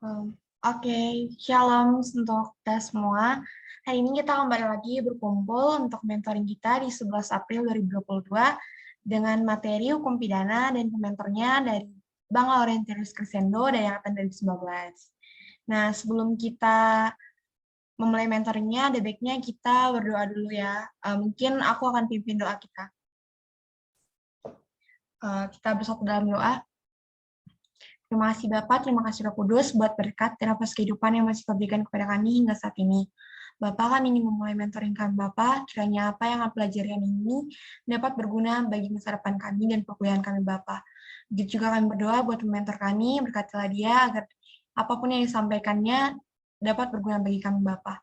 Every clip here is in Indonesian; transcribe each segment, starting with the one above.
Oke, Shalom untuk kita semua. Hari ini kita kembali lagi berkumpul untuk mentoring kita di 11 April 2022 dengan materi hukum pidana dan komentarnya dari Bang Laurentius Crescendo dari angkatan 2019. Nah, sebelum kita memulai mentoringnya, ada baiknya kita berdoa dulu ya. Mungkin aku akan pimpin doa kita. Kita bersatu dalam doa. Terima kasih Bapak, terima kasih Roh Kudus buat berkat dan nafas kehidupan yang masih Kau berikan kepada kami hingga saat ini. Bapak, kami ingin memulai mentoring kami Bapak, kiranya apa yang kami pelajari hari ini dapat berguna bagi masa depan kami dan perkuliahan kami Bapak. Begitu juga kami berdoa buat mentor kami, berkatilah dia agar apapun yang disampaikannya dapat berguna bagi kami Bapak.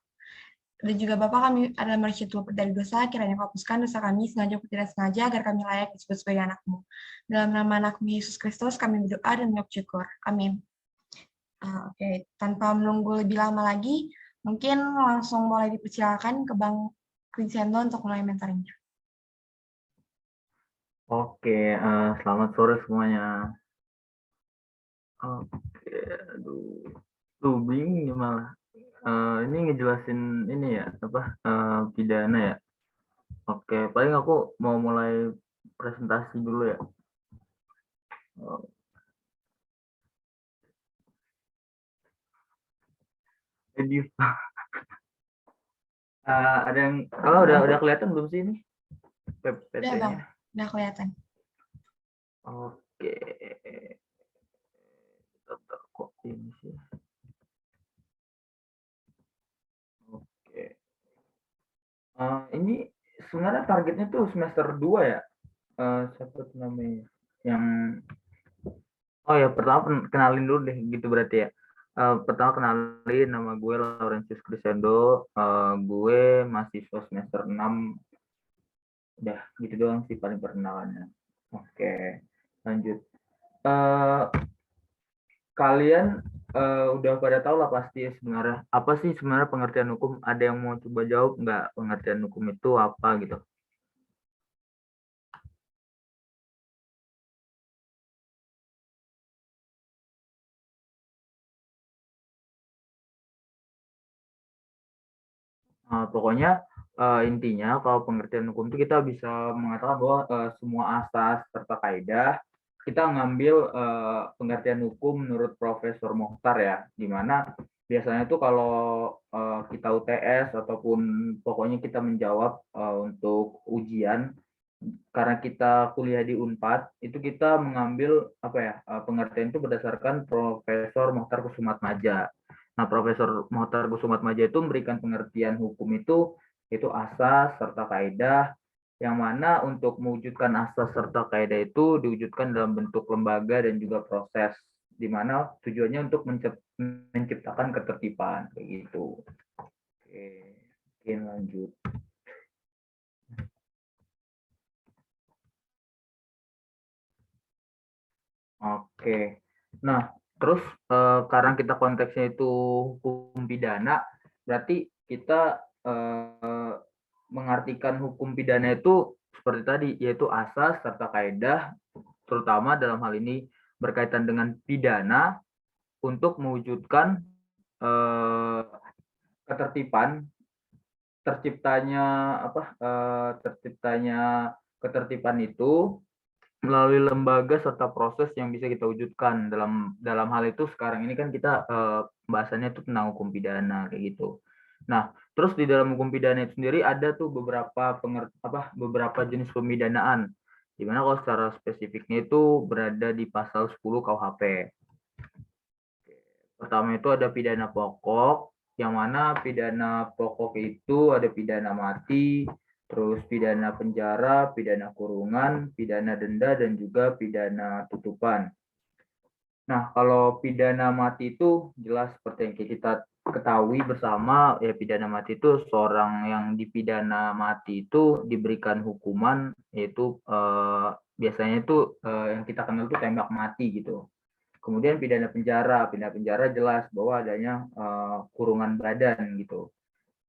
Dan juga Bapak, kami adalah manusia terluput dari dosa, kiranya Kau hapuskan dosa kami sengaja atau tidak sengaja agar kami layak disebut sebagai anak-Mu. Dalam nama anak-Mu Yesus Kristus kami berdoa dan mengucap syukur. Amin. Oke, tanpa menunggu lebih lama lagi, mungkin langsung mulai dipersilakan ke Bang Crescendo untuk mulai mentoringnya. Oke, selamat sore semuanya. Oke, aduh, bingung ya malah. Ini ngejelasin ini ya, pidana ya. Oke, paling aku mau mulai presentasi dulu ya. Jadi, ada yang, kalau udah kelihatan belum sih ini Udah Bang, PPT-nya? udah kelihatan. Oke, kok ini sih? Oke, ini sebenarnya targetnya tuh semester 2 ya. Siapa namanya? Yang Oh ya, pertama kenalin dulu deh gitu berarti ya. Pertama kenalin, nama gue Laurentius Crescendo, gue mahasiswa semester 6. Udah gitu doang sih paling perkenalannya. Oke, lanjut. Eh, Kalian udah pada tahu lah pasti sebenarnya apa sih sebenarnya pengertian hukum. Ada yang mau coba jawab nggak, pengertian hukum itu apa gitu? Pokoknya intinya kalau pengertian hukum itu kita bisa mengatakan bahwa semua asas serta kaidah kita ngambil pengertian hukum menurut Profesor Mokhtar ya, di mana biasanya itu kalau kita UTS ataupun pokoknya kita menjawab untuk ujian, karena kita kuliah di Unpad itu kita mengambil pengertian itu berdasarkan Profesor Mokhtar Kusumatmaja. Nah, Profesor Mokhtar Kusumatmaja itu memberikan pengertian hukum itu asas serta kaidah, yang mana untuk mewujudkan asas serta kaidah itu diwujudkan dalam bentuk lembaga dan juga proses, di mana tujuannya untuk menciptakan ketertiban kayak gitu. Oke, mungkin lanjut. Oke. Nah, terus karena kita konteksnya itu hukum pidana, berarti kita mengartikan hukum pidana itu seperti tadi, yaitu asas serta kaidah, terutama dalam hal ini berkaitan dengan pidana untuk mewujudkan ketertiban, terciptanya ketertiban itu melalui lembaga serta proses yang bisa kita wujudkan. Dalam hal itu sekarang ini kan kita bahasannya itu tentang hukum pidana kayak gitu. Nah, terus di dalam hukum pidana itu sendiri ada tuh beberapa jenis pemidanaan, di mana kalau secara spesifiknya itu berada di pasal 10 KUHP. Pertama itu ada pidana pokok, yang mana pidana pokok itu ada pidana mati, terus pidana penjara, pidana kurungan, pidana denda, dan juga pidana tutupan. Nah, kalau pidana mati itu jelas seperti yang kita ketahui bersama, ya pidana mati itu seorang yang dipidana mati itu diberikan hukuman, yaitu biasanya itu yang kita kenal itu tembak mati gitu. Kemudian pidana penjara jelas bahwa adanya kurungan badan gitu.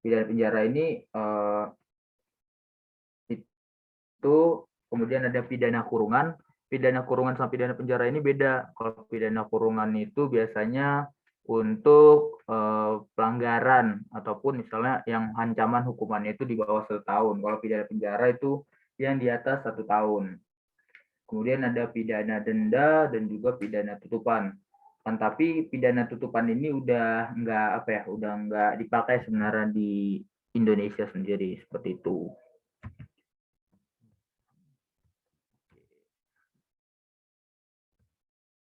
Pidana penjara ini itu kemudian ada pidana kurungan. Pidana kurungan sama pidana penjara ini beda. Kalau pidana kurungan itu biasanya untuk pelanggaran ataupun misalnya yang ancaman hukumannya itu di bawah 1 tahun. Kalau pidana penjara itu yang di atas 1 tahun. Kemudian ada pidana denda dan juga pidana tutupan. Kan tapi pidana tutupan ini udah nggak dipakai sebenarnya di Indonesia sendiri seperti itu.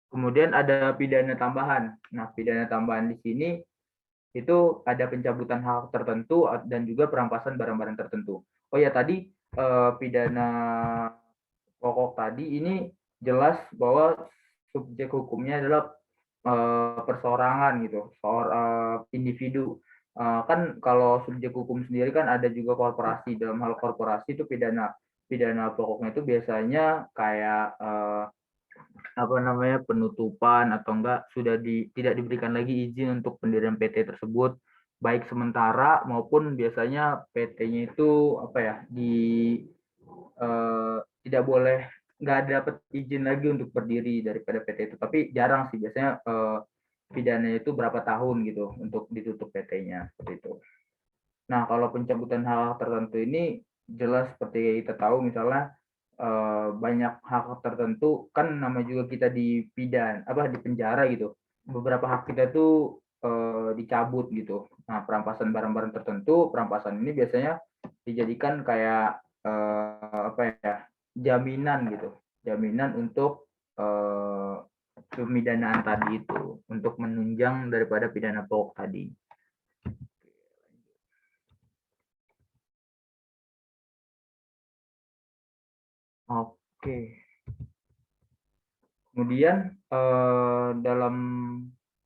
Kemudian ada pidana tambahan. Nah, pidana tambahan di sini itu ada pencabutan hak tertentu dan juga perampasan barang-barang tertentu. Oh ya, tadi pidana pokok tadi ini jelas bahwa subjek hukumnya adalah perseorangan gitu, individu. Kan kalau subjek hukum sendiri kan ada juga korporasi. Dalam hal korporasi itu pidana pidana pokoknya itu biasanya kayak penutupan atau enggak tidak diberikan lagi izin untuk pendirian PT tersebut, baik sementara maupun biasanya PT-nya itu tidak boleh, nggak dapat izin lagi untuk berdiri daripada PT itu. Tapi jarang sih, biasanya pidana itu berapa tahun gitu untuk ditutup PT-nya seperti itu. Nah, kalau pencabutan hak tertentu ini jelas seperti kita tahu, misalnya banyak hak tertentu kan, nama juga kita di penjara gitu. Beberapa hak kita tuh dicabut gitu. Nah, perampasan barang-barang tertentu, perampasan ini biasanya dijadikan kayak jaminan gitu, jaminan untuk pemidanaan tadi itu, untuk menunjang daripada pidana pokok tadi. Oke. Kemudian dalam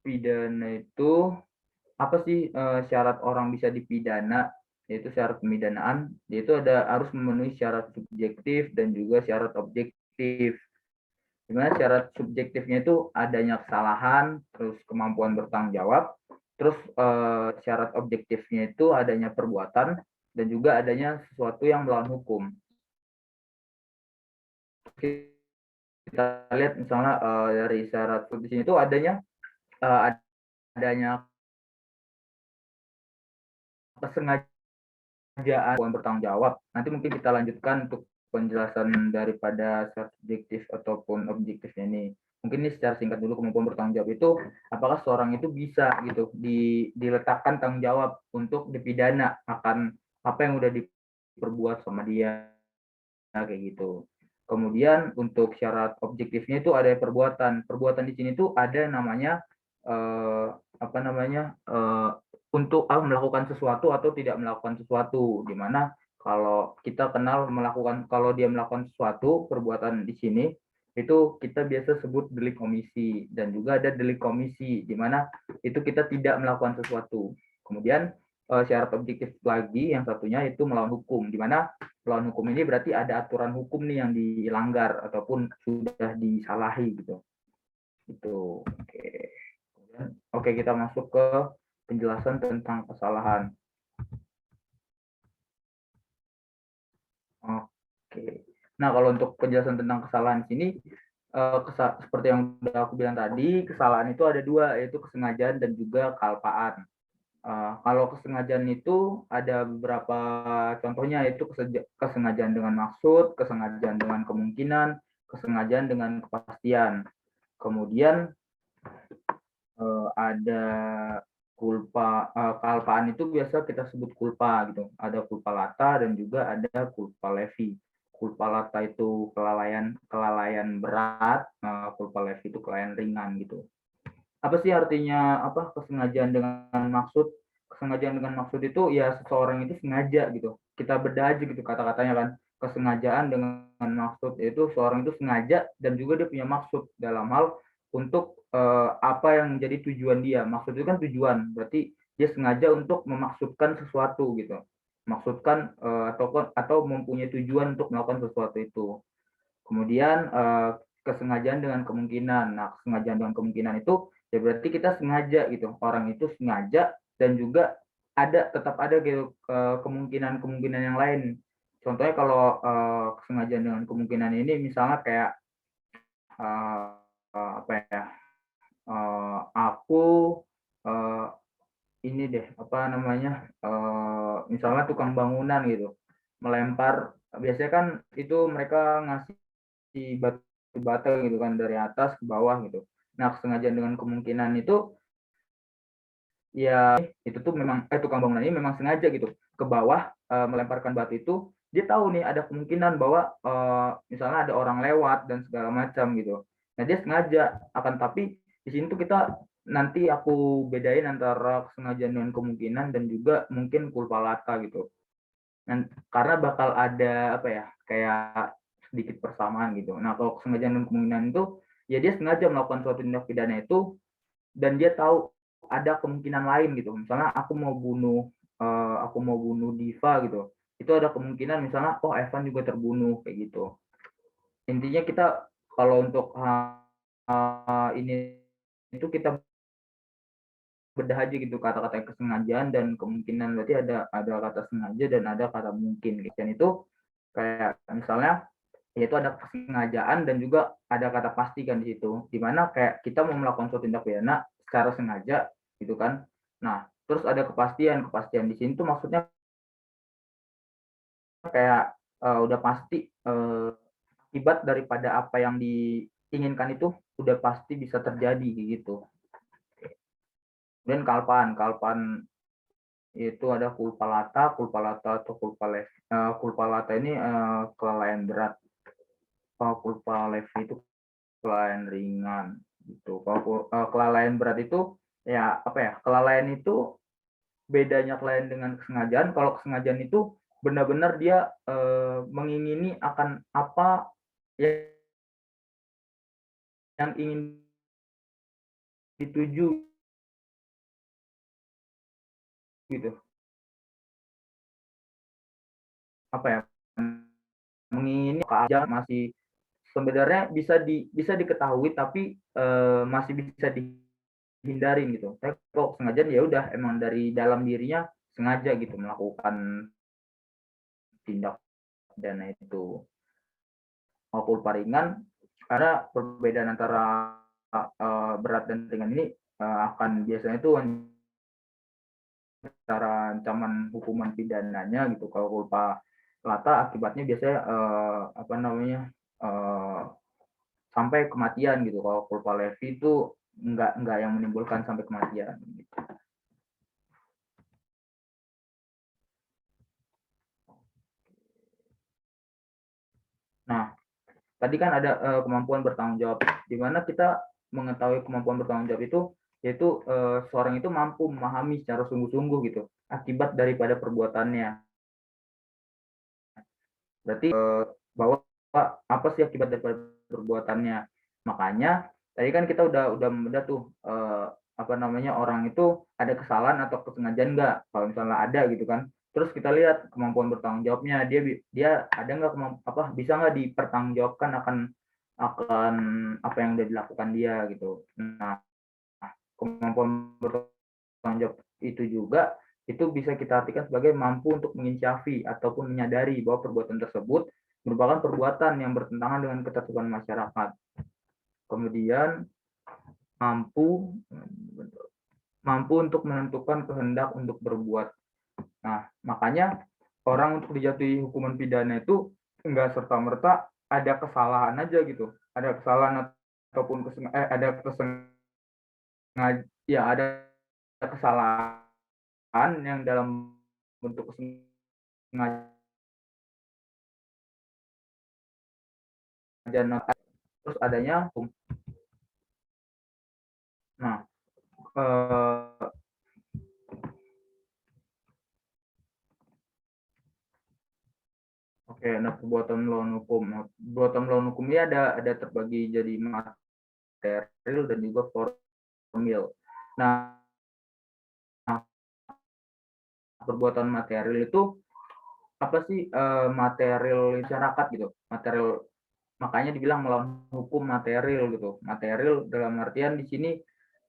pidana itu apa sih syarat orang bisa dipidana? Yaitu syarat pemidanaan, yaitu harus memenuhi syarat subjektif dan juga syarat objektif. Dimana syarat subjektifnya itu adanya kesalahan, terus kemampuan bertanggung jawab, terus syarat objektifnya itu adanya perbuatan dan juga adanya sesuatu yang melawan hukum. Kita lihat misalnya dari syarat di sini itu adanya kesengajaan bertanggung jawab. Nanti mungkin kita lanjutkan untuk penjelasan daripada subjektif ataupun objektifnya ini. Mungkin ini secara singkat dulu, kemampuan bertanggung jawab itu apakah seorang itu bisa gitu diletakkan tanggung jawab untuk dipidana akan apa yang udah diperbuat sama dia, kayak gitu. Kemudian untuk syarat objektifnya itu ada perbuatan. Perbuatan di sini tuh ada namanya eh, untuk melakukan sesuatu atau tidak melakukan sesuatu. Dimana kalau kita kenal kalau dia melakukan sesuatu perbuatan di sini itu kita biasa sebut delik komisi, dan juga ada delik komisi di mana itu kita tidak melakukan sesuatu. Kemudian syarat objektif lagi yang satunya itu melawan hukum, di mana melawan hukum ini berarti ada aturan hukum nih yang dilanggar ataupun sudah disalahi gitu. Itu oke, kita masuk ke penjelasan tentang kesalahan. Oke. Nah, kalau untuk penjelasan tentang kesalahan di sini seperti yang udah aku bilang tadi, kesalahan itu ada dua, yaitu kesengajaan dan juga kealpaan. Kalau kesengajaan itu ada beberapa contohnya, yaitu kesengajaan dengan maksud, kesengajaan dengan kemungkinan, kesengajaan dengan kepastian. Kemudian ada kealpaan itu biasa kita sebut culpa gitu. Ada culpa lata dan juga ada culpa levi. Culpa lata itu kelalaian berat, culpa levi itu kelalaian ringan gitu. Apa sih artinya kesengajaan dengan maksud? Kesengajaan dengan maksud itu ya seseorang itu sengaja gitu. Kita bedah aja gitu kata-katanya kan. Kesengajaan dengan maksud itu seorang itu sengaja dan juga dia punya maksud dalam hal untuk apa yang menjadi tujuan dia. Maksud itu kan tujuan, berarti dia sengaja untuk memaksudkan sesuatu gitu. Maksudkan atau mempunyai tujuan untuk melakukan sesuatu itu. Kemudian kesengajaan dengan kemungkinan. Nah, kesengajaan dengan kemungkinan itu ya berarti kita sengaja gitu. Orang itu sengaja dan juga tetap ada gitu kemungkinan-kemungkinan yang lain. Contohnya kalau kesengajaan dengan kemungkinan ini misalnya kayak aku ini deh, apa namanya, misalnya tukang bangunan gitu, melempar, biasanya kan itu mereka ngasih batu bata gitu kan dari atas ke bawah gitu. Nah, kesengajaan dengan kemungkinan itu, ya itu tuh memang tukang bangunan ini memang sengaja gitu ke bawah, melemparkan batu itu, dia tahu nih ada kemungkinan bahwa, misalnya ada orang lewat dan segala macam gitu. Nah, dia sengaja, akan tapi di sini tuh kita nanti aku bedain antara kesengajaan dengan kemungkinan dan juga mungkin culpa lata gitu. Karena bakal ada apa ya, kayak sedikit persamaan gitu. Nah, kalau kesengajaan dan kemungkinan itu, ya dia sengaja melakukan suatu tindak pidana itu dan dia tahu ada kemungkinan lain gitu. Misalnya aku mau bunuh Diva gitu. Itu ada kemungkinan misalnya, oh Evan juga terbunuh kayak gitu. Intinya kita kalau untuk ini itu kita bedah aja gitu kata-kata kesengajaan dan kemungkinan, berarti ada kata sengaja dan ada kata mungkin gitu. Dan itu kayak misalnya yaitu ada kesengajaan dan juga ada kata pasti kan di situ. Dimana kayak kita mau melakukan suatu tindak pidana secara sengaja gitu kan. Nah, terus ada kepastian. Kepastian di sini tuh maksudnya kayak udah pasti akibat daripada apa yang diinginkan itu udah pasti bisa terjadi gitu. Dan kalpan, kalpan itu ada culpa lata atau culpa lata ini kelalaian berat. Kalau culpa leve itu kelalaian ringan gitu. Kalau kelalaian berat itu ya apa ya? Kelalaian itu bedanya kelalaian dengan kesengajaan. Kalau kesengajaan itu benar-benar dia mengingini akan apa yang ingin dituju gitu. Apa ya? Mengingini aja masih sebenarnya bisa diketahui tapi masih bisa dihindarin gitu. Tapi kok sengaja ya udah emang dari dalam dirinya sengaja gitu melakukan tindak pidana itu. Maupun ringan karena perbedaan antara berat dan ringan ini akan biasanya itu antara ancaman hukuman pidananya gitu. Kalau culpa lata akibatnya biasanya apa namanya sampai kematian gitu. Kalau culpa levi itu enggak yang menimbulkan sampai kematian gitu. Nah, tadi kan ada kemampuan bertanggung jawab, di mana kita mengetahui kemampuan bertanggung jawab itu yaitu seorang itu mampu memahami secara sungguh-sungguh gitu akibat daripada perbuatannya. Berarti bahwa apa sih akibat daripada perbuatannya. Makanya tadi kan kita udah membedah tuh apa namanya orang itu ada kesalahan atau kesengajaan enggak. Kalau misalnya ada gitu kan. Terus kita lihat kemampuan bertanggung jawabnya, dia ada nggak bisa nggak dipertanggungjawabkan akan apa yang udah dilakukan dia gitu. Nah, kemampuan bertanggung jawab itu juga itu bisa kita artikan sebagai mampu untuk menginsyafi ataupun menyadari bahwa perbuatan tersebut merupakan perbuatan yang bertentangan dengan ketertiban masyarakat. Kemudian mampu mampu untuk menentukan kehendak untuk berbuat. Nah, makanya orang untuk dijatuhi hukuman pidana itu enggak serta-merta ada kesalahan aja gitu. Ada kesalahan ataupun ada ya ada kesalahan yang dalam bentuk kesengajaan terus adanya hukum. Nah, oke, nah perbuatan melawan hukum. Nah, perbuatan melawan hukum ini ada terbagi jadi material dan juga formil. Nah, perbuatan material itu apa sih material masyarakat gitu, material, makanya dibilang melawan hukum material gitu. Material dalam artian di sini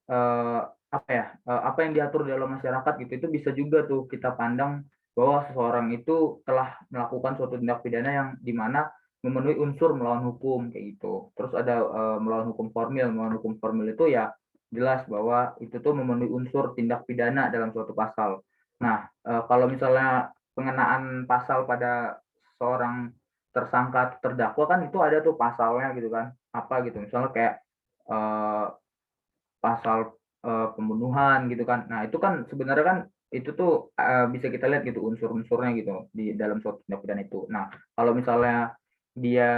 apa ya, apa yang diatur dalam masyarakat gitu, itu bisa juga tuh kita pandang bahwa seseorang itu telah melakukan suatu tindak pidana yang dimana memenuhi unsur melawan hukum kayak gitu. Terus ada melawan hukum formil itu ya jelas bahwa itu tuh memenuhi unsur tindak pidana dalam suatu pasal. Nah, kalau misalnya pengenaan pasal pada seorang tersangka atau terdakwa kan itu ada tuh pasalnya gitu kan. Apa gitu, misalnya kayak eh, pasal pembunuhan gitu kan. Nah, itu kan sebenarnya kan itu tuh bisa kita lihat gitu unsur-unsurnya gitu di dalam suatu tindak pidana itu. Nah, kalau misalnya dia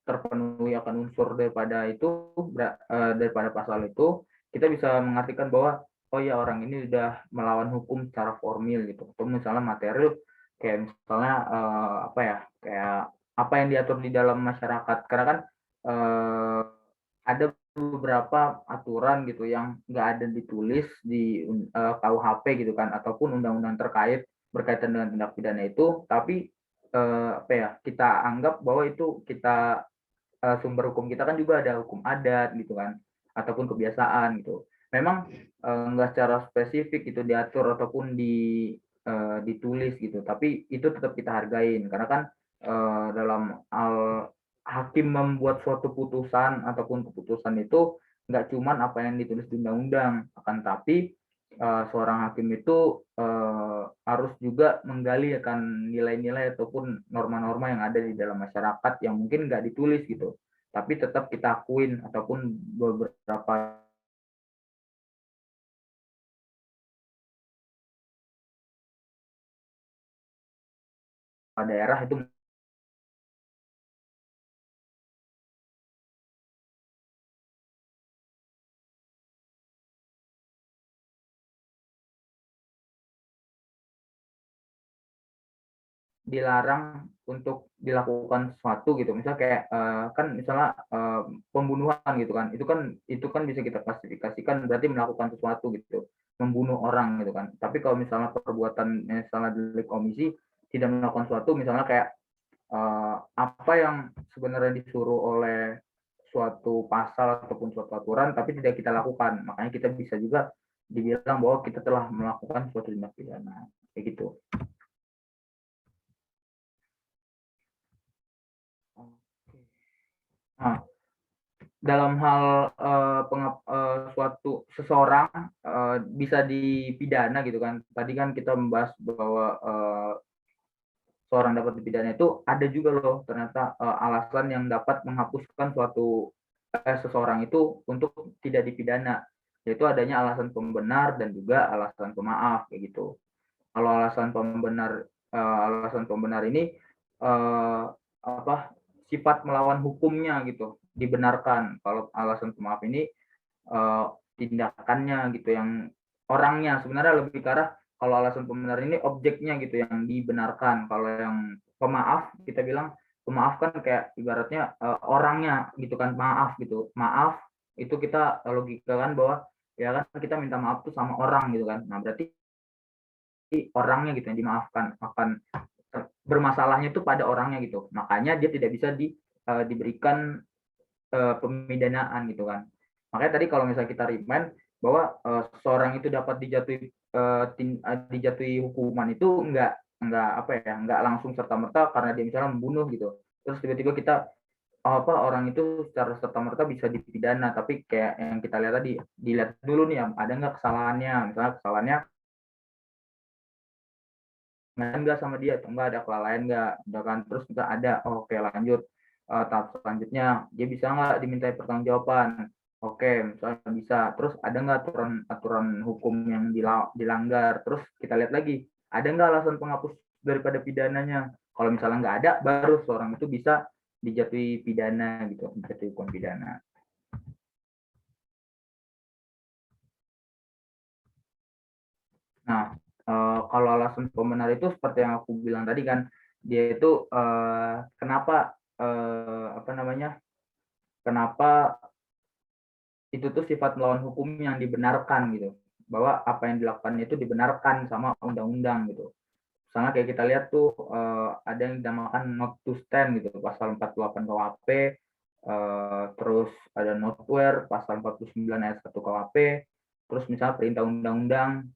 terpenuhi akan unsur daripada itu daripada pasal itu, kita bisa mengartikan bahwa oh ya orang ini sudah melawan hukum secara formil gitu. Atau misalnya material kayak misalnya apa ya? Kayak apa yang diatur di dalam masyarakat. Karena kan ada beberapa aturan gitu yang nggak ada ditulis di KUHP gitu kan ataupun undang-undang terkait berkaitan dengan tindak pidana itu, tapi apa ya kita anggap bahwa itu kita sumber hukum kita kan juga ada hukum adat gitu kan ataupun kebiasaan gitu. Memang nggak secara spesifik itu diatur ataupun ditulis gitu, tapi itu tetap kita hargain karena kan dalam hakim membuat suatu putusan ataupun keputusan itu nggak cuman apa yang ditulis di undang-undang, akan tapi seorang hakim itu harus juga menggali akan nilai-nilai ataupun norma-norma yang ada di dalam masyarakat yang mungkin nggak ditulis gitu, tapi tetap kita akuin ataupun beberapa daerah itu dilarang untuk dilakukan sesuatu gitu. Misal kayak kan misalnya pembunuhan gitu kan. Itu kan bisa kita klasifikasikan berarti melakukan sesuatu gitu. Membunuh orang gitu kan. Tapi kalau misalnya perbuatan misalnya delik komisi tidak melakukan sesuatu misalnya kayak apa yang sebenarnya disuruh oleh suatu pasal ataupun suatu aturan tapi tidak kita lakukan. Makanya kita bisa juga dibilang bahwa kita telah melakukan suatu tindak pidana. Kayak gitu. Nah, dalam hal suatu seseorang bisa dipidana gitu kan. Tadi kan kita membahas bahwa seorang dapat dipidana itu ada juga loh ternyata alasan yang dapat menghapuskan seseorang itu untuk tidak dipidana, yaitu adanya alasan pembenar dan juga alasan pemaaf kayak gitu. Kalau alasan pembenar ini eh, apa sifat melawan hukumnya gitu dibenarkan. Kalau alasan pemaaf ini eh, tindakannya gitu yang orangnya sebenarnya lebih ke arah kalau alasan pembenar ini objeknya gitu yang dibenarkan. Kalau yang pemaaf kita bilang pemaaf kan kayak ibaratnya orangnya gitu kan, maaf gitu. Maaf itu kita logika kan bahwa ya kan kita minta maaf tuh sama orang gitu kan. Nah, berarti orangnya gitu yang dimaafkan akan bermasalahnya itu pada orangnya gitu. Makanya dia tidak bisa diberikan pemidanaan gitu kan. Makanya tadi kalau misalnya kita remind bahwa seorang itu dapat dijatuhi hukuman itu enggak apa ya, enggak langsung serta merta karena dia misalnya membunuh gitu. Terus tiba-tiba kita apa orang itu secara serta merta bisa dipidana, tapi kayak yang kita lihat tadi dilihat dulu nih ada nggak kesalahannya, misalnya kesalahannya enggak sama dia atau enggak ada kelalaian enggak, udah kan, terus enggak ada, oke lanjut tahap selanjutnya dia bisa nggak dimintai pertanggungjawaban, oke misalnya bisa, terus ada nggak aturan aturan hukum yang dilanggar, terus kita lihat lagi ada nggak alasan penghapus daripada pidananya. Kalau misalnya nggak ada baru seorang itu bisa dijatuhi pidana gitu, dijatuhi hukuman pidana. Nah, kalau alasan pembenar itu seperti yang aku bilang tadi kan, dia itu kenapa apa namanya? Kenapa itu tuh sifat melawan hukum yang dibenarkan gitu. Bahwa apa yang dilakukan itu dibenarkan sama undang-undang gitu. Misalnya kayak kita lihat tuh ada yang dinamakan not to stand gitu, pasal 48 KUHP, terus ada notware pasal 49 ayat 1 KUHP, terus misalnya perintah undang-undang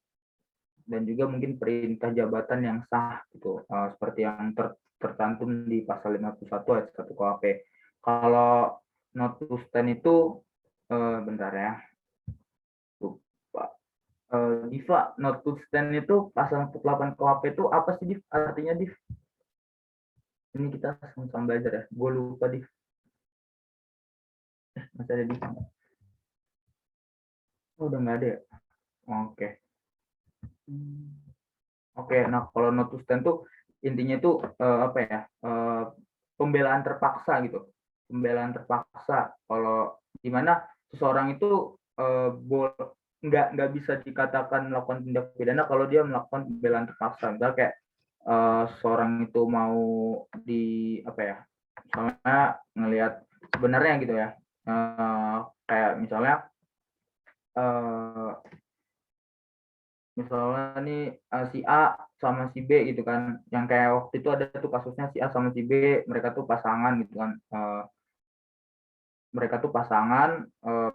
dan juga mungkin perintah jabatan yang sah gitu, seperti yang tercantum di pasal 51 ayat 1 KUHP. Kalau not to stand itu bentar ya. Diva, not to stand itu pasal 48 KUHP itu apa sih, Div? Artinya, Div? Ini kita sama-sama belajar ya. Gue lupa, Div. Masih ada, Div? Oh, udah nggak ada ya? Oke. Oke, nah kalau not to stand tuh intinya tuh apa ya? Pembelaan terpaksa gitu. Pembelaan terpaksa. Kalau dimana seseorang itu nggak bisa dikatakan melakukan tindak pidana kalau dia melakukan pembelaan terpaksa. Misalnya kayak seorang itu mau di apa ya? Misalnya ngelihat sebenarnya gitu ya. Kayak misalnya misalnya nih si A sama si B gitu kan, yang kayak waktu itu ada tuh kasusnya si A sama si B, mereka tuh pasangan gitu kan, mereka tuh pasangan,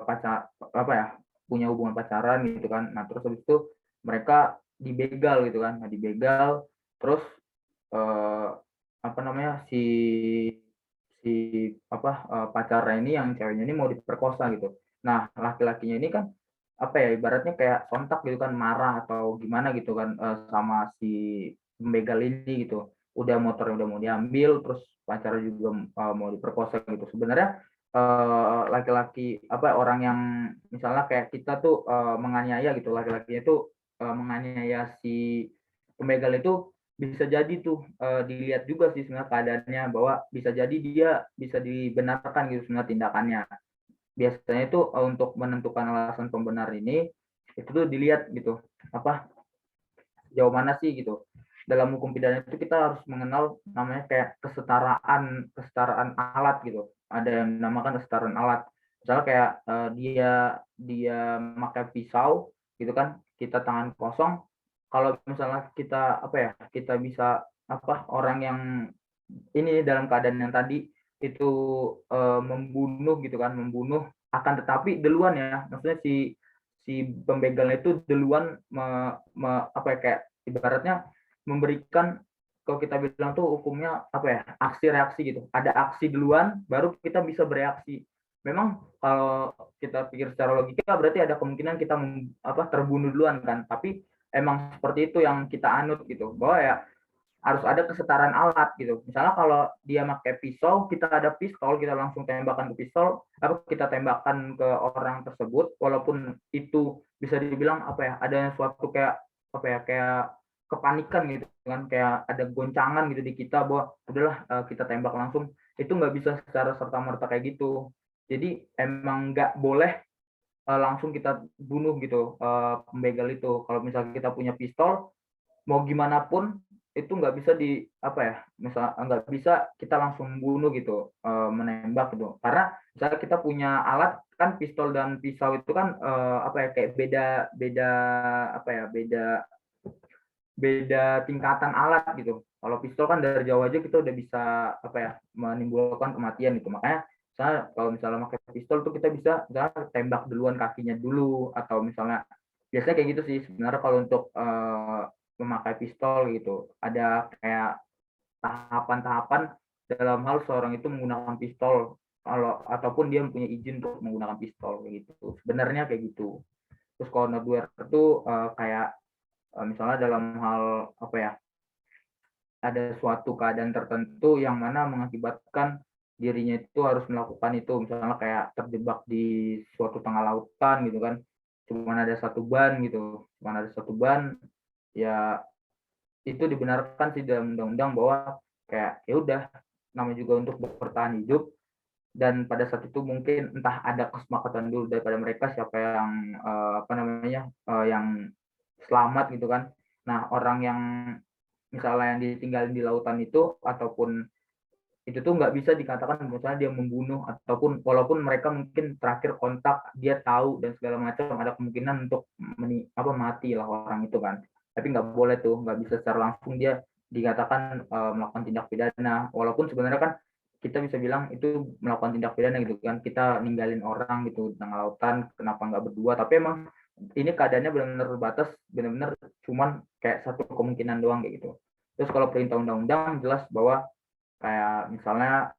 pacar apa ya, punya hubungan pacaran gitu kan. Nah terus habis itu mereka dibegal gitu kan, nah dibegal terus apa namanya si si apa pacarnya ini, yang ceweknya ini mau diperkosa gitu. Nah laki-lakinya ini kan apa ya, ibaratnya kayak sontak gitu kan, marah atau gimana gitu kan sama si pembegal ini gitu. Udah motornya udah mau diambil, terus pacarnya juga mau diperkosa gitu. Sebenarnya laki-laki apa orang yang misalnya kayak kita tuh menganiaya gitu, laki-lakinya tuh menganiaya si pembegal itu, bisa jadi tuh dilihat juga sih sebenarnya keadaannya, bahwa bisa jadi dia bisa dibenarkan gitu sebenarnya tindakannya. Biasanya itu untuk menentukan alasan pembenar ini itu tuh dilihat gitu, apa sejauh mana sih gitu. Dalam hukum pidana itu kita harus mengenal namanya kayak kesetaraan alat gitu. Ada yang dinamakan kesetaraan alat. Misalnya kayak dia dia pakai pisau gitu kan, kita tangan kosong. Kalau misalnya kita apa ya, kita bisa apa, orang yang ini dalam keadaan yang tadi itu membunuh gitu kan, membunuh, akan tetapi duluan ya, maksudnya si si pembegalnya itu duluan apa ya, kayak ibaratnya memberikan, kalau kita bilang tuh hukumnya apa ya, aksi reaksi gitu, ada aksi duluan baru kita bisa bereaksi. Memang kalau kita pikir secara logika berarti ada kemungkinan kita apa terbunuh duluan kan, tapi emang seperti itu yang kita anut gitu, bahwa ya harus ada kesetaraan alat gitu. Misalnya kalau dia pakai pisau, kita ada pistol, kita langsung tembakan ke pistol, apa kita tembakan ke orang tersebut, walaupun itu bisa dibilang apa ya, ada suatu kayak apa ya, kayak kepanikan gitu kan, kayak ada goncangan gitu di kita, bahwa udahlah kita tembak langsung, itu nggak bisa secara serta merta kayak gitu. Jadi emang nggak boleh langsung kita bunuh gitu pembegal itu. Kalau misalnya kita punya pistol, mau gimana pun itu nggak bisa di apa ya, misal nggak bisa kita langsung bunuh gitu, menembak gitu, karena misalnya kita punya alat kan, pistol dan pisau itu kan apa ya, kayak beda beda apa ya, beda beda tingkatan alat gitu. Kalau pistol kan dari jauh aja kita udah bisa apa ya, menimbulkan kematian gitu. Makanya misalnya kalau misalnya pakai pistol tuh kita bisa misalnya tembak duluan kakinya dulu, atau misalnya biasanya kayak gitu sih sebenarnya kalau untuk memakai pistol gitu. Ada kayak tahapan-tahapan dalam hal seorang itu menggunakan pistol, kalau ataupun dia mempunyai izin untuk menggunakan pistol kayak gitu. Sebenarnya kayak gitu. Terus kalau hardware itu kayak misalnya dalam hal apa ya, ada suatu keadaan tertentu yang mana mengakibatkan dirinya itu harus melakukan itu, misalnya kayak terjebak di suatu tengah lautan gitu kan, cuman ada satu ban gitu, cuman ada satu ban, ya itu dibenarkan sih dalam undang-undang, bahwa kayak ya udah, namanya juga untuk bertahan hidup, dan pada saat itu mungkin entah ada kesepakatan dulu daripada mereka siapa yang apa namanya yang selamat gitu kan. Nah orang yang misalnya yang ditinggalin di lautan itu, ataupun itu tuh nggak bisa dikatakan misalnya dia membunuh, ataupun walaupun mereka mungkin terakhir kontak dia tahu dan segala macam, ada kemungkinan untuk mati lah orang itu kan, tapi nggak boleh tuh, nggak bisa secara langsung dia dikatakan melakukan tindak pidana, walaupun sebenarnya kan kita bisa bilang itu melakukan tindak pidana gitu kan, kita ninggalin orang gitu di tengah lautan, kenapa nggak berdua, tapi emang ini keadaannya benar-benar terbatas, benar-benar cuman kayak satu kemungkinan doang kayak gitu. Terus kalau perintah undang-undang jelas bahwa kayak misalnya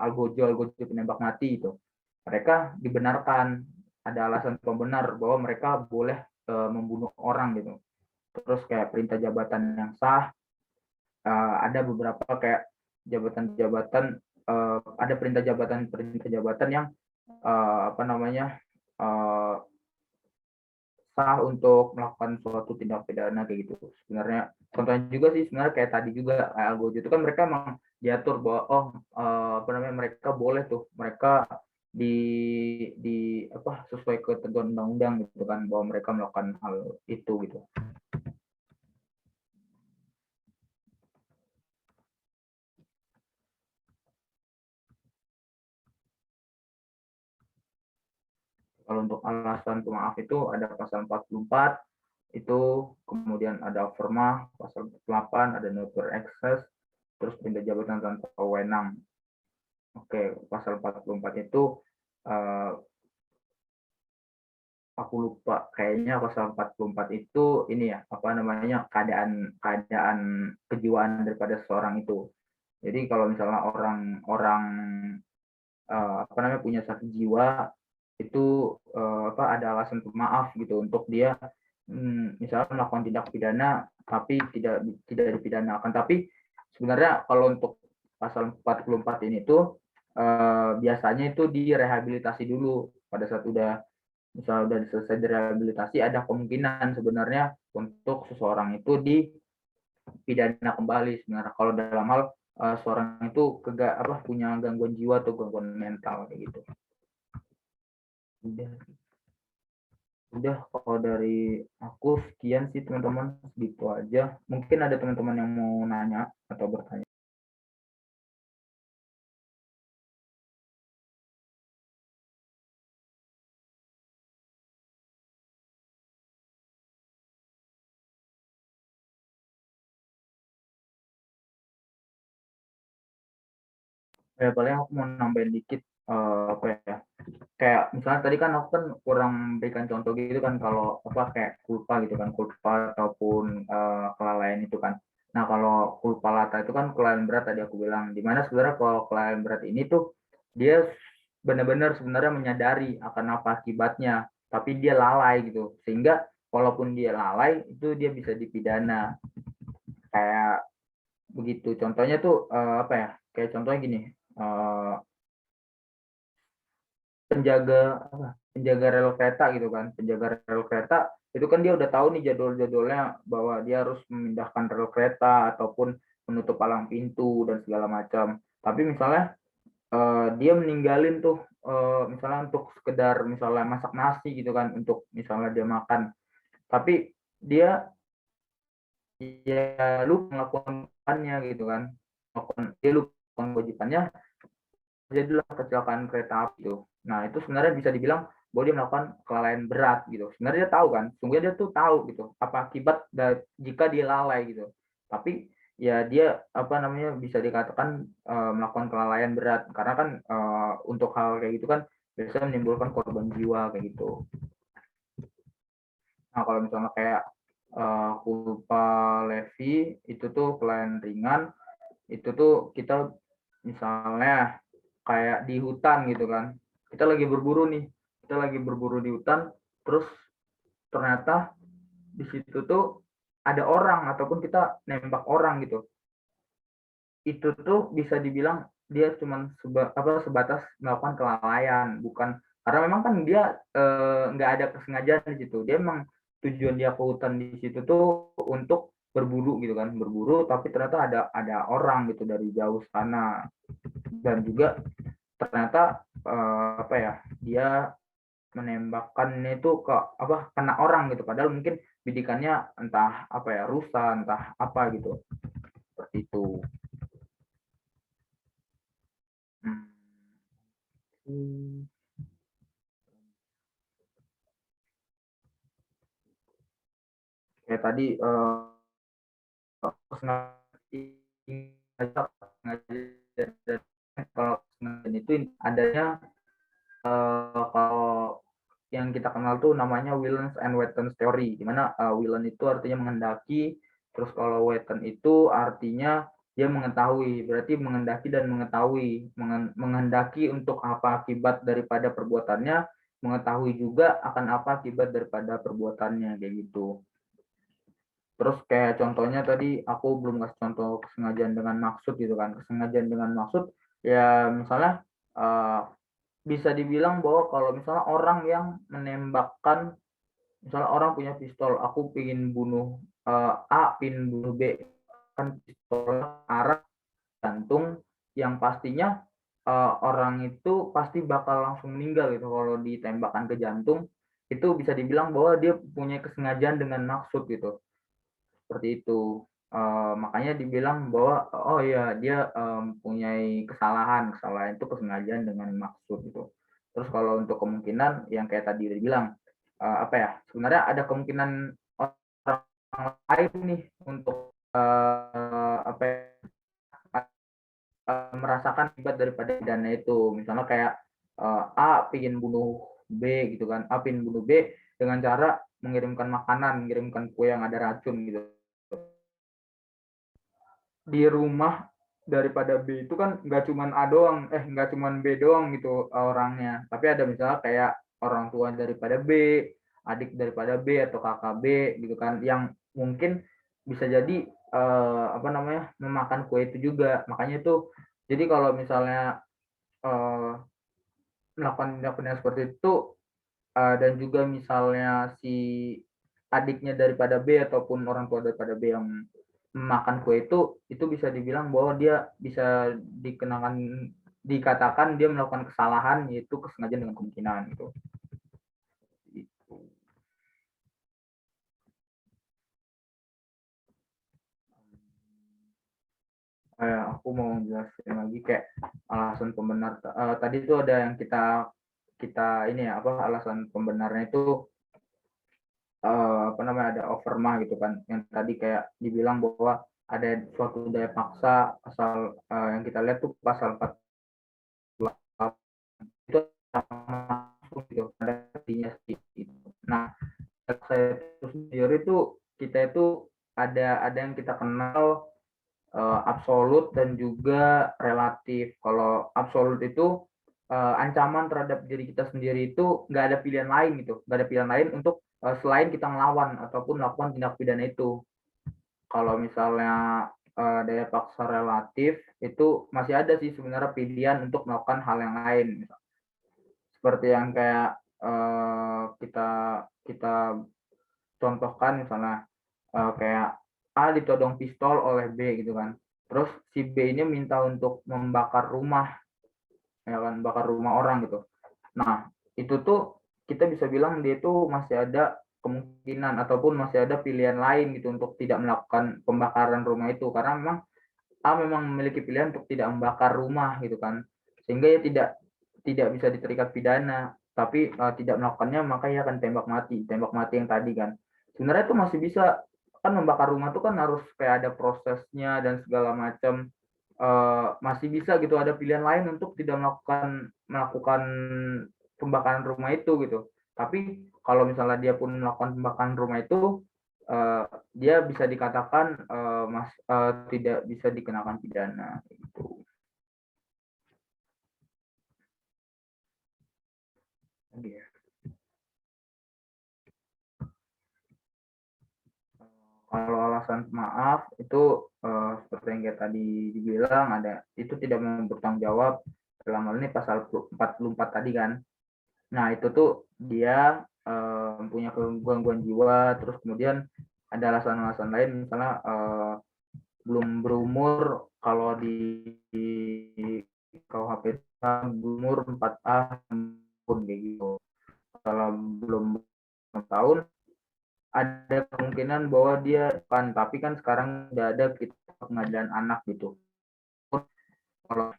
algojo penembak mati itu, mereka dibenarkan, ada alasan pembenar bahwa mereka boleh membunuh orang gitu. Terus kayak perintah jabatan yang sah, ada beberapa kayak jabatan-jabatan, ada perintah jabatan yang apa namanya, sah untuk melakukan suatu tindak pidana kayak gitu. Sebenarnya contohnya juga sih sebenarnya kayak tadi juga Algojo itu kan mereka emang diatur bahwa apa namanya, mereka boleh tuh, mereka di apa, sesuai ketentuan undang-undang gitu kan, bahwa mereka melakukan hal itu gitu. Kalau untuk alasan pemaaf itu ada pasal 44 itu, kemudian ada overmah pasal 48, ada neuter excess, terus pindah jabatan tanpa wewenang. Oke, pasal 44 itu aku lupa, kayaknya pasal 44 itu ini ya, apa namanya, keadaan kejiwaan daripada seseorang itu. Jadi kalau misalnya orang apa namanya, punya sakit jiwa itu apa, ada alasan pemaaf gitu untuk dia misalnya melakukan tindak pidana tapi tidak dipidanakan. Tapi sebenarnya kalau untuk pasal 44 ini tuh biasanya itu direhabilitasi dulu. Pada saat misal udah selesai direhabilitasi, ada kemungkinan sebenarnya untuk seseorang itu dipidana kembali sebenarnya kalau dalam hal seorang itu punya gangguan jiwa atau gangguan mental kayak gitu. Udah kalau dari aku sekian sih teman-teman, segitu aja. Mungkin ada teman-teman yang mau nanya atau bertanya. Ya paling aku mau nambahin dikit, apa ya, kayak misalnya tadi kan aku kan kurang berikan contoh gitu kan, kalau apa kayak culpa gitu kan, culpa ataupun kelalaian itu kan. Nah kalau culpa lata itu kan kelalaian berat tadi aku bilang, dimana sebenarnya kalau kelalaian berat ini tuh dia benar-benar sebenarnya menyadari akan apa akibatnya, tapi dia lalai gitu, sehingga walaupun dia lalai itu dia bisa dipidana kayak begitu. Contohnya tuh apa ya, kayak contohnya gini, penjaga rel kereta gitu kan, penjaga rel kereta itu kan dia udah tahu nih jadwal-jadwalnya, bahwa dia harus memindahkan rel kereta ataupun menutup palang pintu dan segala macam. Tapi misalnya dia meninggalin tuh misalnya untuk sekedar misalnya masak nasi gitu kan, untuk misalnya dia makan, tapi dia ya lupa melakukannya gitu kan, dia lupa melakukan kewajibannya, jadilah kecelakaan kereta api itu. Nah, itu sebenarnya bisa dibilang bahwa dia melakukan kelalaian berat gitu. Sebenarnya dia tahu kan, sungguhnya dia tuh tahu gitu apa akibat jika dia lalai gitu. Tapi ya dia apa namanya, bisa dikatakan melakukan kelalaian berat karena kan untuk hal kayak gitu kan biasanya menimbulkan korban jiwa kayak gitu. Nah, kalau misalnya kayak culpa levi itu tuh kelalaian ringan, itu tuh kita misalnya kayak di hutan gitu kan, kita lagi berburu nih, kita lagi berburu di hutan, terus ternyata di situ tuh ada orang ataupun kita nembak orang gitu, itu tuh bisa dibilang dia cuma sebatas melakukan kelalaian, bukan karena memang kan dia nggak ada kesengajaan di situ, dia memang tujuan dia ke hutan di situ tuh untuk berburu gitu kan, berburu, tapi ternyata ada orang gitu dari jauh sana, dan juga ternyata apa ya, dia menembakkannya itu ke apa, kena orang gitu, padahal mungkin bidikannya entah apa ya, rusa entah apa gitu, seperti itu. Hmm. Kayak tadi kalau itu adanya kalau yang kita kenal tuh namanya Willens and Wetten theory, di mana Willen itu artinya menghendaki, terus kalau Wetten itu artinya dia mengetahui, berarti menghendaki dan mengetahui, menghendaki untuk apa akibat daripada perbuatannya, mengetahui juga akan apa akibat daripada perbuatannya kayak gitu. Terus kayak contohnya tadi aku belum kasih contoh kesengajaan dengan maksud gitu kan. Kesengajaan dengan maksud ya misalnya bisa dibilang bahwa kalau misalnya orang yang menembakkan, misalnya orang punya pistol, aku pingin bunuh A, pingin bunuh B, kan pistol arah jantung, yang pastinya orang itu pasti bakal langsung meninggal gitu kalau ditembakkan ke jantung. Itu bisa dibilang bahwa dia punya kesengajaan dengan maksud gitu, seperti itu. Makanya dibilang bahwa oh ya dia mempunyai kesalahan itu kesengajaan dengan maksud gitu. Terus kalau untuk kemungkinan yang kayak tadi udah bilang, apa ya, sebenarnya ada kemungkinan orang lain nih untuk apa ya, merasakan akibat daripada pidana itu. Misalnya kayak A pingin bunuh B gitu kan, A pingin bunuh B dengan cara mengirimkan makanan, mengirimkan kue yang ada racun gitu di rumah daripada B itu kan nggak cuman A doang, nggak cuman B doang gitu orangnya, tapi ada misalnya kayak orang tua daripada B, adik daripada B atau kakak B gitu kan, yang mungkin bisa jadi apa namanya memakan kue itu juga. Makanya itu jadi kalau misalnya eh, melakukan tindak seperti itu dan juga misalnya si adiknya daripada B ataupun orang tua daripada B yang makan kue itu bisa dibilang bahwa dia bisa dikenakan dikatakan dia melakukan kesalahan yaitu kesengajaan dengan kemungkinan gitu. Aku mau jelasin lagi kayak alasan pembenar tadi itu ada yang kita kita ini ya apa alasan pembenarnya itu apa namanya ada overmah gitu kan, yang tadi kayak dibilang bahwa ada suatu daya paksa asal yang kita lihat tuh pasal 48 itu masuk gitu ada artinya gitu. Nah saya itu sendiri tuh kita itu ada yang kita kenal absolut dan juga relatif. Kalau absolut itu ancaman terhadap diri kita sendiri itu nggak ada pilihan lain gitu, nggak ada pilihan lain untuk selain kita ngelawan ataupun melakukan tindak pidana itu. Kalau misalnya daya paksa relatif itu masih ada sih sebenarnya pilihan untuk melakukan hal yang lain, seperti yang kayak kita kita contohkan misalnya kayak A ditodong pistol oleh B gitu kan. Terus si B ini minta untuk membakar rumah, ya kan, bakar rumah orang gitu. Nah, itu tuh kita bisa bilang dia itu masih ada kemungkinan ataupun masih ada pilihan lain gitu untuk tidak melakukan pembakaran rumah itu karena memang A memang memiliki pilihan untuk tidak membakar rumah gitu kan. Sehingga ya tidak bisa diterikat pidana, tapi tidak melakukannya maka ia akan tembak mati yang tadi kan. Sebenarnya itu masih bisa, kan membakar rumah itu kan harus kayak ada prosesnya dan segala macam. Masih bisa gitu ada pilihan lain untuk tidak melakukan melakukan pembakaran rumah itu gitu. Tapi kalau misalnya dia pun melakukan pembakaran rumah itu dia bisa dikatakan tidak bisa dikenakan pidana gitu. Kalau alasan maaf itu seperti yang kayak tadi dibilang ada itu tidak mau bertanggung jawab dalam hal ini pasal 44 tadi kan. Nah itu tuh dia punya gangguan jiwa, terus kemudian ada alasan-alasan lain misalnya belum berumur, kalau di KUHP berumur 4A pun kayak gitu. Kalau belum tahun ada kemungkinan bahwa dia kan, tapi kan sekarang udah ada kita pengadilan anak gitu. Kalau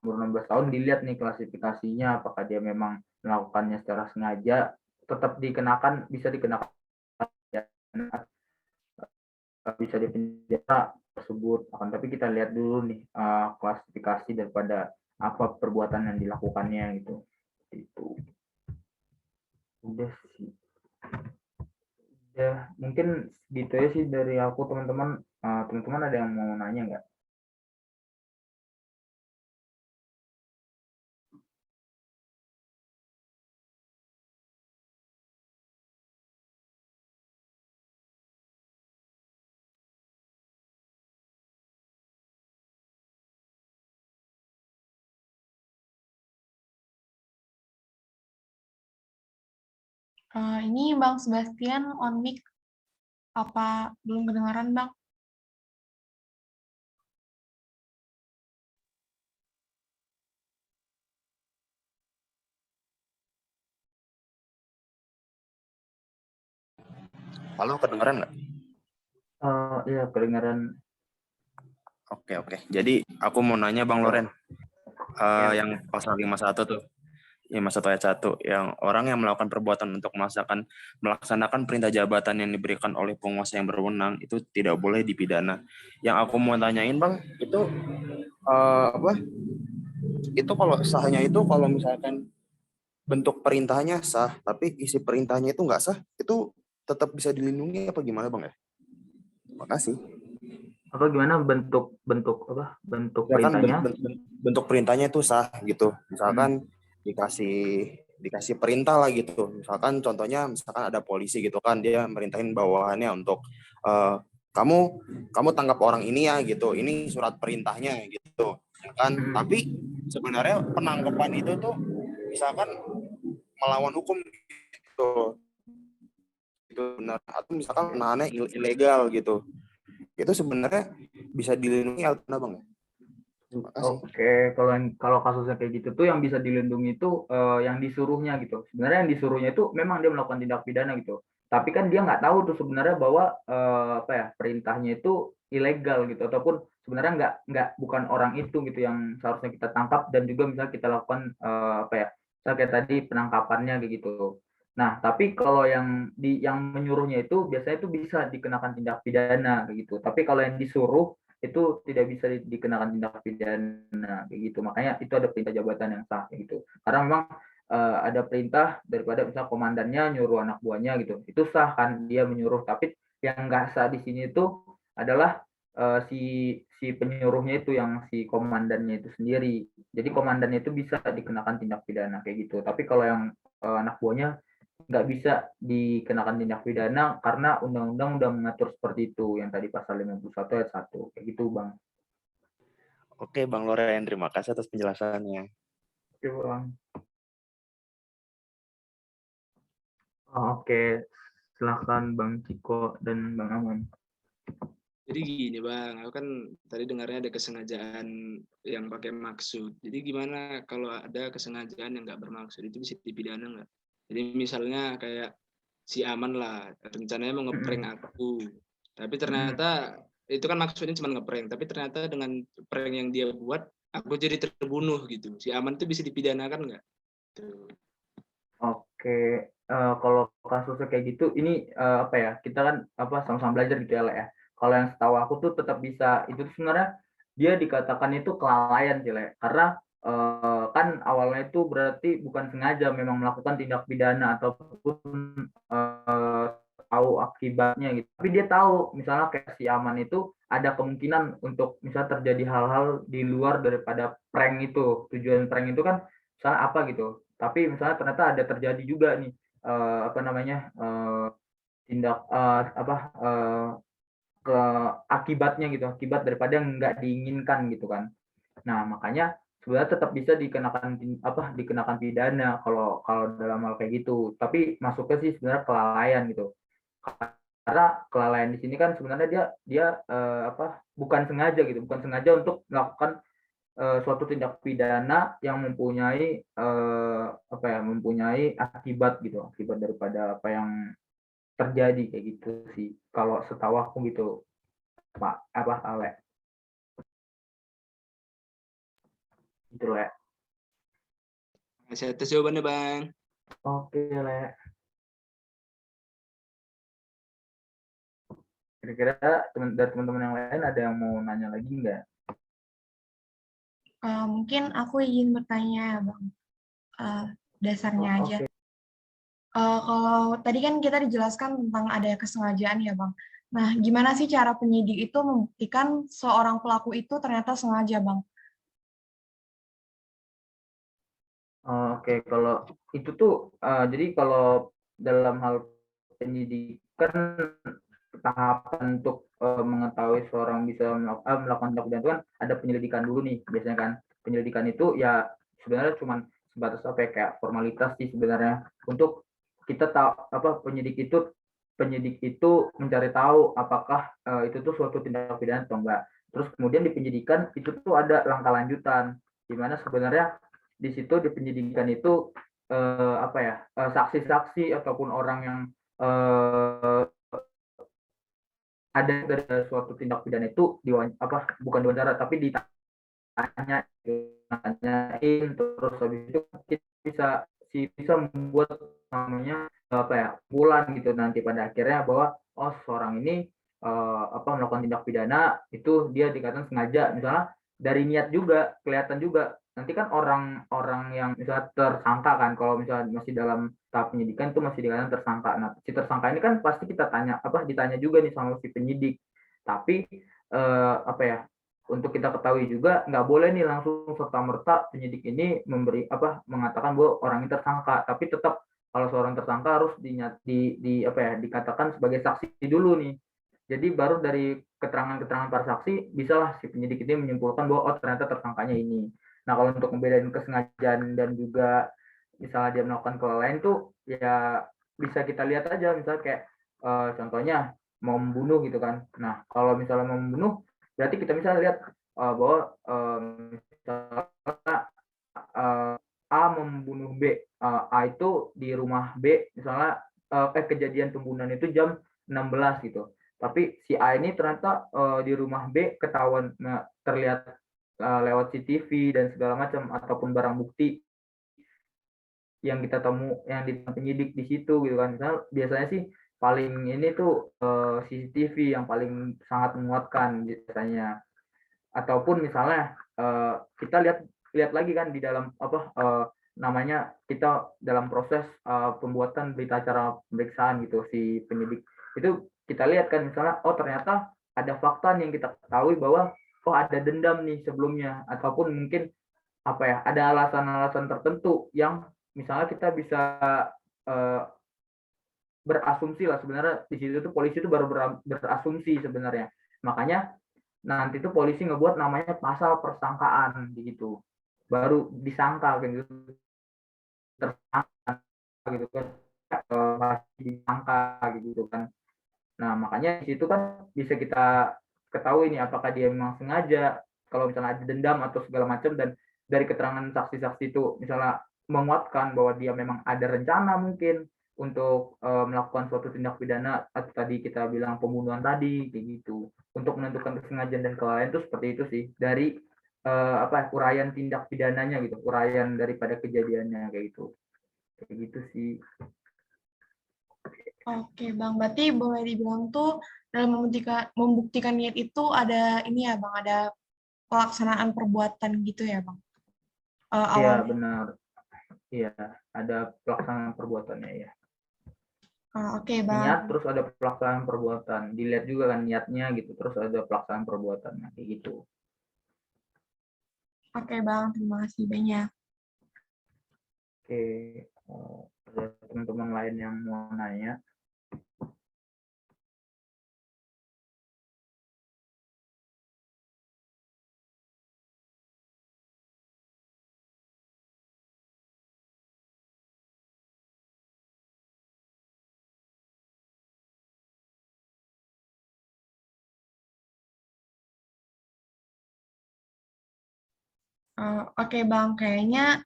umur 16 tahun dilihat nih klasifikasinya apakah dia memang melakukannya secara sengaja, tetap dikenakan bisa dikenakan bisa dipenjara tersebut. Akan tapi kita lihat dulu nih klasifikasi daripada apa perbuatan yang dilakukannya gitu. Itu udah sih. Ya, mungkin gitu ya sih dari aku teman-teman. Teman-teman ada yang mau nanya nggak? Ini Bang Sebastian on mic, apa belum kedengaran Bang? Halo, kedengeran nggak? Iya, kedengaran. Oke. Jadi aku mau nanya Bang Loren, Ya. yang pasal 51 tuh, 51 ayat 1, yang orang yang melakukan perbuatan untuk melaksanakan perintah jabatan yang diberikan oleh penguasa yang berwenang itu tidak boleh dipidana. Yang aku mau tanyain Bang, itu apa? Itu kalau sahnya itu kalau misalkan bentuk perintahnya sah, tapi isi perintahnya itu nggak sah, itu tetap bisa dilindungi apa gimana Bang ya? Makasih. Apa gimana bentuk Ya kan perintahnya? bentuk perintahnya itu sah gitu. Misalkan dikasih perintah lah gitu. Misalkan contohnya ada polisi gitu kan, dia merintahin bawahannya untuk kamu tangkap orang ini ya gitu. Ini surat perintahnya gitu. Ya kan? Tapi sebenarnya penangkapan itu tuh misalkan melawan hukum gitu. Itu benar, atau misalkan penahannya ilegal gitu. Itu sebenarnya bisa dilindungi atau Bang? Oke, kalau kasusnya kayak gitu tuh yang bisa dilindungi itu yang disuruhnya gitu. Sebenarnya yang disuruhnya itu memang dia melakukan tindak pidana gitu. Tapi kan dia nggak tahu tuh sebenarnya bahwa perintahnya itu ilegal gitu, ataupun sebenarnya bukan orang itu gitu yang seharusnya kita tangkap, dan juga misalnya kita lakukan misalnya kayak tadi penangkapannya kayak gitu. Nah, tapi kalau yang menyuruhnya itu biasanya itu bisa dikenakan tindak pidana kayak gitu. Tapi kalau yang disuruh itu tidak bisa dikenakan tindak pidana kayak gitu. Makanya itu ada perintah jabatan yang sah kayak gitu. Karena memang ada perintah daripada misalnya komandannya nyuruh anak buahnya gitu. Itu sah kan, dia menyuruh. Tapi yang nggak sah di sini itu adalah si penyuruhnya itu, yang si komandannya itu sendiri. Jadi komandannya itu bisa dikenakan tindak pidana kayak gitu. Tapi kalau yang anak buahnya nggak bisa dikenakan tindak pidana karena undang-undang udah mengatur seperti itu, yang tadi pasal 51 ayat 1 kayak gitu Bang. Oke Bang Loren, terima kasih atas penjelasannya. Oke Bang. Oke, silahkan Bang Ciko dan Bang Aman. Jadi gini Bang, aku kan tadi dengarnya ada kesengajaan yang pakai maksud. Jadi gimana kalau ada kesengajaan yang nggak bermaksud, itu bisa dipidana nggak? Jadi misalnya kayak si Aman lah, rencananya mau ngeprank aku. Tapi ternyata itu kan maksudnya cuma ngeprank, tapi ternyata dengan prank yang dia buat, aku jadi terbunuh gitu. Si Aman itu bisa dipidanakan nggak? Tuh. Oke, kalau kasusnya kayak gitu, ini kita kan sama-sama belajar gitu ya, Le, ya. Kalau yang setahu aku tuh tetap bisa, itu sebenarnya dia dikatakan itu kelalaian sih, Le. Karena kan awalnya itu berarti bukan sengaja memang melakukan tindak pidana ataupun tahu akibatnya gitu. Tapi dia tahu misalnya kayak si Aman itu ada kemungkinan untuk misalnya terjadi hal-hal di luar daripada prank itu. Tujuan prank itu kan misalnya apa gitu. Tapi misalnya ternyata ada terjadi juga nih tindak ke akibatnya gitu, akibat daripada yang nggak diinginkan gitu kan. Nah, makanya sebenarnya tetap bisa dikenakan pidana kalau kalau dalam hal kayak gitu. Tapi masuknya sih sebenarnya kelalaian gitu. Karena kelalaian di sini kan sebenarnya dia dia bukan sengaja gitu, bukan sengaja untuk melakukan suatu tindak pidana yang mempunyai akibat gitu, akibat daripada apa yang terjadi kayak gitu sih. Kalau setahu aku gitu, Pak Ale. Gitu Le. Saya tes jawabannya Bang. Oke Le. Kira-kira dari teman-teman yang lain ada yang mau nanya lagi nggak? Mungkin aku ingin bertanya ya Bang, dasarnya aja. Kalau tadi kan kita dijelaskan tentang ada kesengajaan ya Bang. Nah, gimana sih cara penyidik itu membuktikan seorang pelaku itu ternyata sengaja Bang? Oke, kalau itu tuh jadi kalau dalam hal penyidikan, tahapan untuk mengetahui seorang bisa melakukan tindak pidana itu kan ada penyelidikan dulu nih biasanya kan. Penyelidikan itu ya sebenarnya cuma sebatas kayak formalitas sih sebenarnya, untuk kita tahu apa penyidik itu mencari tahu apakah itu tuh suatu tindak pidana atau enggak. Terus kemudian di penyidikan itu tuh ada langkah lanjutan, di mana sebenarnya di situ di penyidikan itu apa ya, saksi-saksi ataupun orang yang ada dari suatu tindak pidana itu bukan diwawancara tapi ditanyain, terus habis itu kita bisa membuat namanya apa ya, bulan gitu nanti pada akhirnya bahwa oh seorang ini melakukan tindak pidana itu dia dikatakan sengaja, misalnya dari niat juga kelihatan juga nanti kan orang-orang yang misalnya tersangka kan, kalau misalnya masih dalam tahap penyidikan itu masih dikatakan tersangka. Nah si tersangka ini kan pasti kita ditanya juga nih sama si penyidik, tapi apa ya, untuk kita ketahui juga nggak boleh nih langsung serta merta penyidik ini mengatakan bahwa orang ini tersangka, tapi tetap kalau seorang tersangka harus dikatakan sebagai saksi dulu nih. Jadi baru dari keterangan-keterangan para saksi bisalah si penyidik ini menyimpulkan bahwa oh ternyata tersangkanya ini. Nah kalau untuk membedakan kesengajaan dan juga misalnya dia melakukan kelalaian tuh ya bisa kita lihat aja, misalnya kayak contohnya mau membunuh gitu kan. Nah kalau misalnya mau membunuh berarti kita bisa lihat bahwa misalnya A membunuh B, A itu di rumah B misalnya kejadian pembunuhan itu jam 16 gitu. Tapi si A ini ternyata di rumah B ketahuan terlihat lewat CCTV dan segala macam ataupun barang bukti yang penyidik di situ gitu kan. Misalnya biasanya sih paling ini tuh CCTV yang paling sangat menguatkan biasanya. Ataupun misalnya kita lihat lagi kan di dalam namanya kita dalam proses pembuatan berita acara pemeriksaan gitu si penyidik itu kita lihat kan misalnya oh ternyata ada fakta yang kita ketahui bahwa oh ada dendam nih sebelumnya, ataupun mungkin apa ya ada alasan-alasan tertentu yang misalnya kita bisa uh, berasumsi lah, sebenarnya di situ tuh polisi itu baru berasumsi sebenarnya, makanya nanti tuh polisi ngebuat namanya pasal persangkaan gitu, baru disangka gitu, tersangka gitu kan, masih disangka gitu kan. Nah makanya di situ kan bisa kita ketahui nih apakah dia memang sengaja, kalau misalnya ada dendam atau segala macam, dan dari keterangan saksi-saksi itu misalnya menguatkan bahwa dia memang ada rencana mungkin untuk melakukan suatu tindak pidana atau tadi kita bilang pembunuhan tadi kayak gitu. Untuk menentukan kesengajaan dan kelalaian itu seperti itu sih dari uraian tindak pidananya gitu, uraian daripada kejadiannya kayak gitu sih. Oke, Bang. Berarti boleh dibilang tuh dalam membuktikan niat itu ada ini ya, Bang, ada pelaksanaan perbuatan gitu ya, Bang. Iya Awalnya. benar, iya ada pelaksanaan perbuatannya ya. Oke, Bang. Niat terus ada pelaksanaan perbuatan, dilihat juga kan niatnya gitu, terus ada pelaksanaan perbuatannya kayak gitu. Oke, Bang. Terima kasih banyak. Oke, ada teman-teman lain yang mau nanya? Oke, Bang. Kayaknya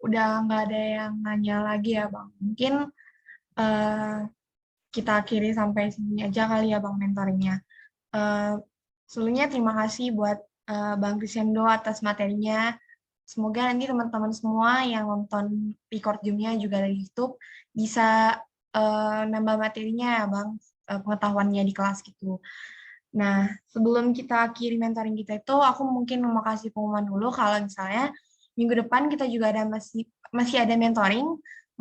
udah nggak ada yang nanya lagi ya, Bang. Mungkin eh, kita akhiri sampai sini aja kali ya, Bang, mentoringnya. Eh, Sebelumnya terima kasih buat Bang Krisendo atas materinya. Semoga nanti teman-teman semua yang nonton record Zoom-nya juga dari YouTube bisa nambah materinya ya, Bang, pengetahuannya di kelas gitu. Nah, sebelum kita akhiri mentoring kita itu, aku mungkin mau kasih pengumuman dulu kalau misalnya minggu depan kita juga ada masih ada mentoring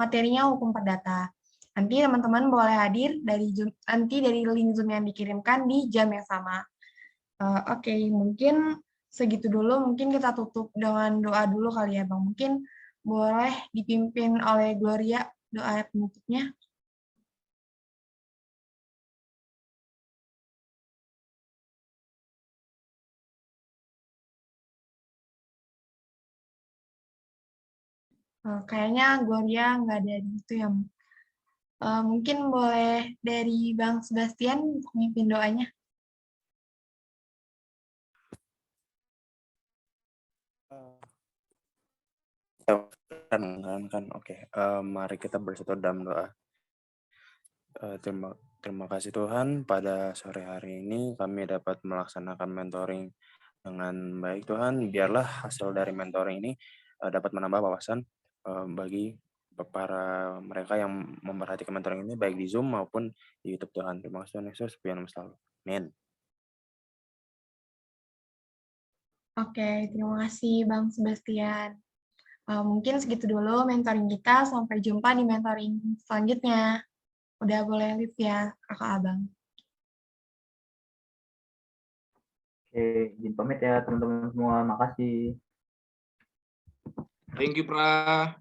materinya hukum perdata. Nanti teman-teman boleh hadir nanti dari link Zoom yang dikirimkan di jam yang sama. Oke, mungkin segitu dulu. Mungkin kita tutup dengan doa dulu kali ya, Bang. Mungkin boleh dipimpin oleh Gloria doa penutupnya. Kayaknya Gloria nggak ada di itu ya. Mungkin boleh dari Bang Sebastian untuk memimpin doanya. Oke, mari kita bersatu dalam doa. Terima kasih Tuhan, pada sore hari ini kami dapat melaksanakan mentoring dengan baik Tuhan. Biarlah hasil dari mentoring ini dapat menambah wawasan bagi para mereka yang memperhatikan mentoring ini baik di Zoom maupun di YouTube Tuhan. Terima kasih Tuhan Yesus, biar selalu. Amin. Oke, terima kasih Bang Sebastian. Mungkin segitu dulu mentoring kita. Sampai jumpa di mentoring selanjutnya. Udah boleh live ya, kakak abang. Oke, izin pamit ya teman-teman semua. Makasih. Thank you, Pra.